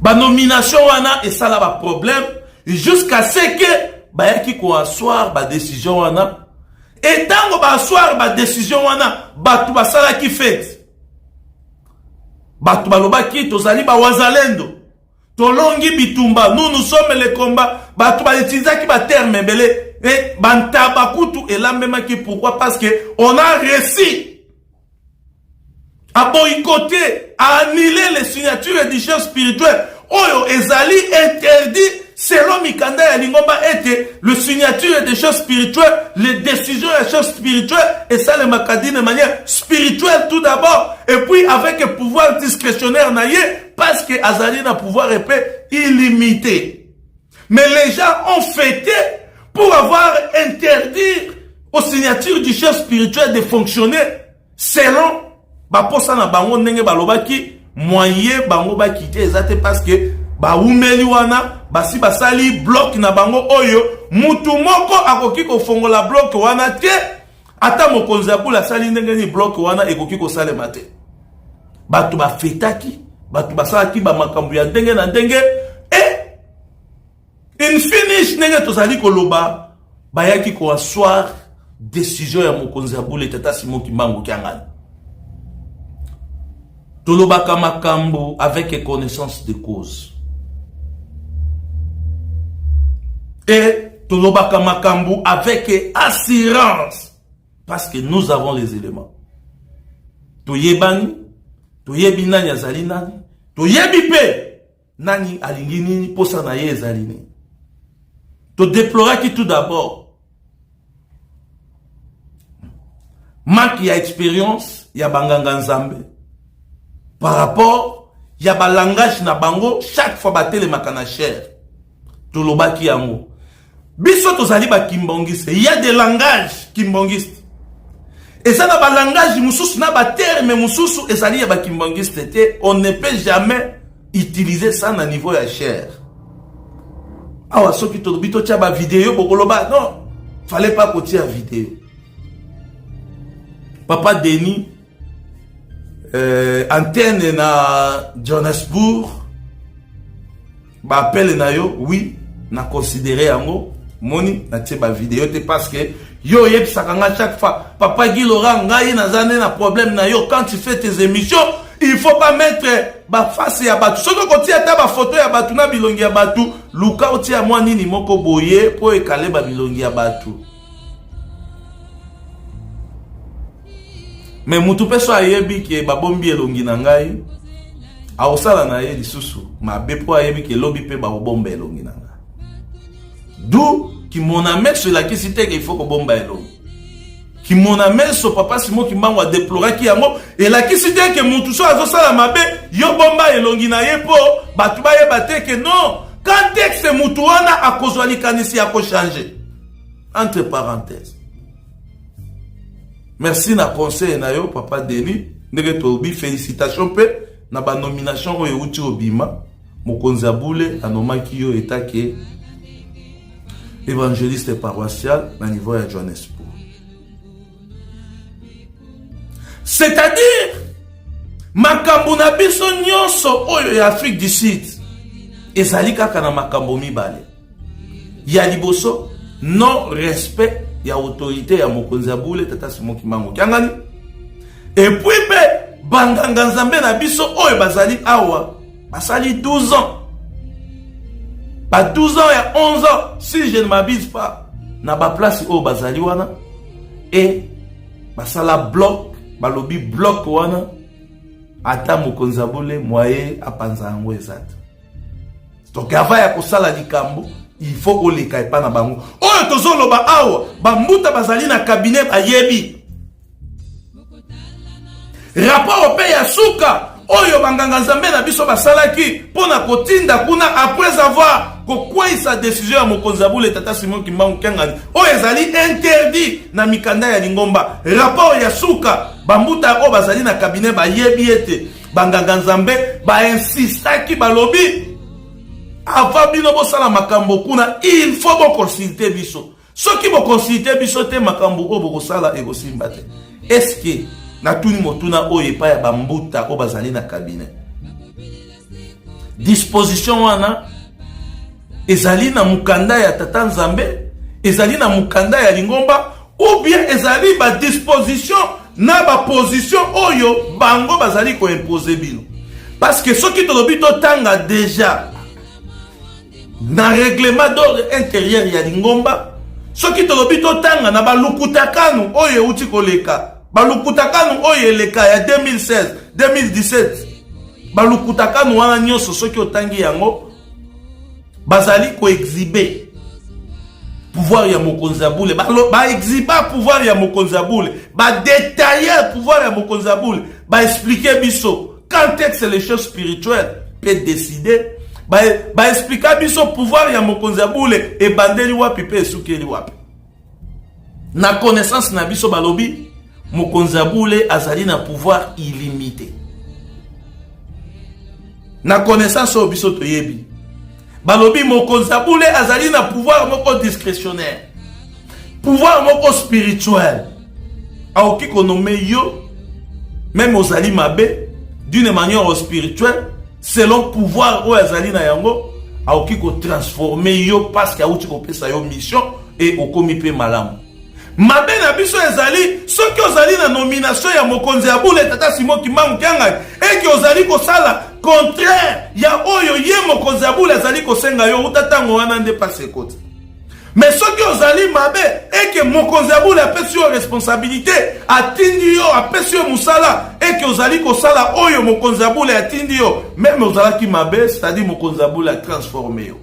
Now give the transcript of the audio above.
ba nomination wana et ça là ba problème jusqu'à ce que ba yaki ko asseoir ba décision wana et tango ba asseoir ba décision wana batu basala ki fait batu balobaki tozali ba wazalendo tolongi bitumba nous sommes les combats batu ba utilisaki ba terme belé et bantabakutu et là même qui pourquoi parce que on a réussi à boycotter, à annuler les signatures d'éditions spirituelles. Oyo ezali interdit selon Mikanda ya Lingomba était le signature des choses spirituelles, les décisions des choses spirituelles et ça le makadi de manière spirituelle tout d'abord et puis avec un pouvoir discrétionnaire naïe parce que azali na pouvoir épais illimité. Mais les gens ont fêté pour avoir interdit aux signatures des choses spirituelles de fonctionner selon ba posa na bango ndenge balobaki moyen bango ba quitter ezate parce que ba umeli wana basi basali bloc na bango oyo mutu moko akoki ko fongola bloc wana te ata mokonzi apula sali ndenge ni bloc wana ekoki ko sale mate batu ba fetaki batu basalaki ba makambu ya ndenge na ndenge et in finish ndenge tozali koloba bayaki ko asseoir décision ya mokonzi apula tata Simon Kimbangu Kyangani. Tolobaka makambo avec connaissance de cause. Et tolobaka makambo avec assurance. Parce que nous avons les éléments. Toyebani, toyebi nani azali nani, toyebi pe nani alingini posa na ye ezalini. To déploraki tout d'abord manque ya expérience ya banganga nzambe. Par rapport, il y a un langage na bango, chaque fois batele makana cher. Tolobaki yango. Biso tozali ba kimbongiste. Il y a des langages kimbongistes. Et ça na ba langage mususu na ba terme mususu ezali ya ba kimbongiste te. On ne peut jamais utiliser ça na niveau ya cher. Awa soki tolobi to tia ba vidéo bokoloba non, fallait pas kotia la vidéo. Papa Denis antenne na Johannesburg ba appel na yo oui na considérer yango moni na tie ba vidéo te parce que yo yebisaka nga chaque fois papa Guy Laurent ngai nazane na problème na yo quand tu fais tes émissions il faut pas mettre ba face ya batu soko kotia ta ba photo ya batu na bilongi ya batu luka otia mwa nini moko boye po ekale ba bilongi ya batu. Mais mutu peso ayebi ke babombi elongi na ngai aosala na ye lisusu mabe po ayebi ke lobi pe babomba elongi na ngai. D'où ki mon amène sur la kisite qu'il faut ko bomba elongi. Ki mon amène so papa Simon Kimbangu a déploré ki yango et la kisite ke mutu so azosala mabe yo bomba elongi na ye po batu ba yeba te ke non quand texte mutu wana akozwa likanisi ya ko changer. Entre parenthèses. Merci na conseil na yo papa Denis ndenge tobi félicitations pe na ba nomination oyo uti obima mokonzi abule anomaki yo etake évangéliste paroissial na niveau ya Johannesburg. C'est-à-dire makambo na biso nyonso oyo ya Afrique du Sud ezali kaka na makambo mibale ya liboso non respect ya autorité ya mokonzi abule tata Simon Kimbangu Kyangani et puis be banganga nzambe na biso oyo bazali awa basali 12 ans pas 12 ans et 11 ans si je ne m'abuse pas na ba place oyo bazali wana et basala bloc balobi bloc wana ata mokonzi abule moye apanza ngo ezata donc avant ya kosala likambo il faut oleka epa na bango oyo tozoloba awa bambuta bazali na cabinet ayebi rapport pe ya suka oyo banganga nzambe na biso basalaki pona kotinda kuna après avoir kokwisa décision ya mokonzi abule tata Simon Kimbangu Kyangani oyo ezali interdit na mikanda ya Lingomba rapport ya suka bambuta oyo bazali na cabinet bayebi ete banganga nzambe ba insistaki balobi avant bino bosala makambo kuna il faut bo consulter biso soki bo consulter biso te makambo oyo bokosala ekosimba te est-ce que na tuni motuna oyo epa ya bambuta oyo bazali na cabinet disposition wana ezali na mukanda ya tata Nzambe, ezali na mukanda ya Lingomba, ou bien ezali ba disposition na ba position oyo bango bazali ko imposer bino. Parce que ceux qui te lobby tanga déjà na règlement d'ordre intérieur ya Lingomba, ceux qui te lobby tanga na ba lukutakanu oyo uti koleka, ba lukutakanu oyo eleka ya 2016 2017, ba lukutakanu wana nyonso ceux qui otangi yango bazali ko exhiber pouvoir ya mokonzi abule, ba exhiber pouvoir ya mokonzi abule, ba détailler pouvoir ya mokonzi abule, ba expliquer biso quand est-ce que les choses spirituelles peuvent décider, ba expliquer biso pouvoir ya mokonzi abule et bandeli wapi pe sukeli wapi. Na connaissance na biso balobi mokonzi abule azali na pouvoir illimité. Na connaissance o biso toyebi balobi mokonzi abule azali na pouvoir moko discrétionnaire, pouvoir moko spirituel. Aoki konome yo même ozali mabe d'une manière spirituelle selon pouvoir ou azali na yango, aoki ko transformer yo parce que auti ko pesa yo mission et okomi pe malamu. Mabe na biso ezali soki ozali na nomination ya mokonzi abule tata Simon Kimbangu Kianga et que ozali ko sala contraire ya oyo ye mokonzi abule azali ko senga yo utatango wana nde passe kote. Mais soki ozali mabe et que mokonzi abule apesi yo responsabilité atindi yo apesi yo musala et que ozali ko sala oyo mokonzi abule atindi yo même ozalaki mabe, c'est-à-dire mokonzi abule a transformé yo.